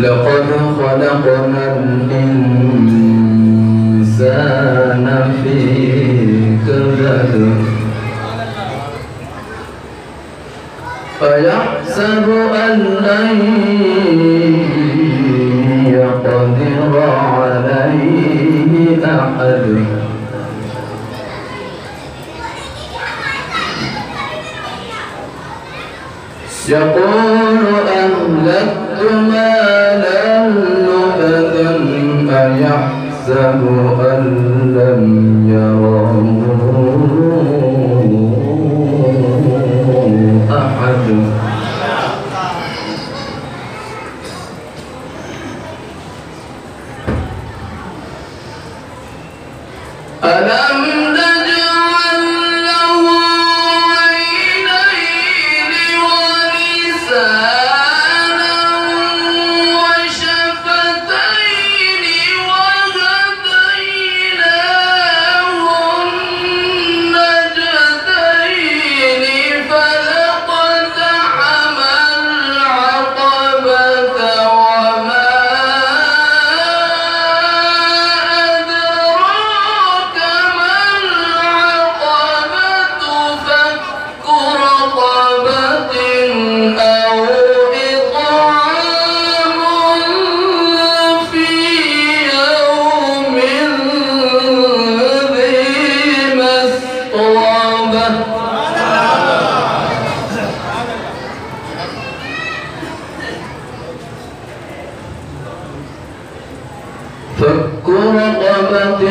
لقد خلقنا الإنسان في كبد فيحسب أن لن يقدر عليه أحد يقول أهلكت مالا لبدا أيحسب أن لم يره أحد ألم نجعل له عينين ولسانا وشفتين وهديناه النجدين فلاقتحم العقبة وما أدراك ما العقبة فك رقبة أو إطعام في يوم ذي مسغبة فك رقبة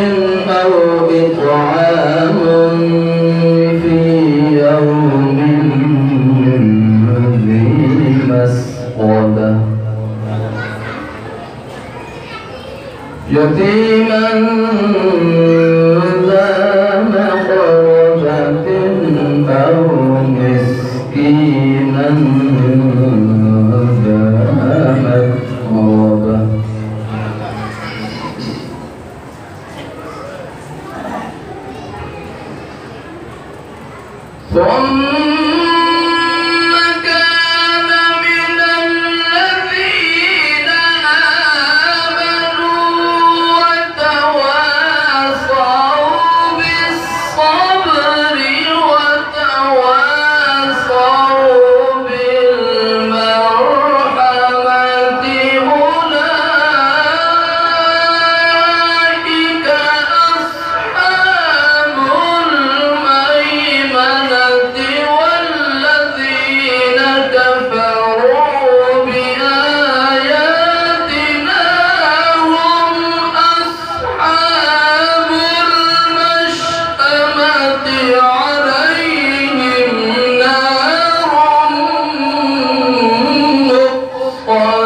أو إطعام في يوم ذي مسغبة يتيما ذا مقربة أو مسكينا ذا متربة ثم كان من الذين آمنوا وتواصوا بالصبر وتواصوا بالمرحمة أولئك أصحاب الميمنة والذين كفروا بآياتنا هم أصحاب المشأمة عليهم نار مؤصدة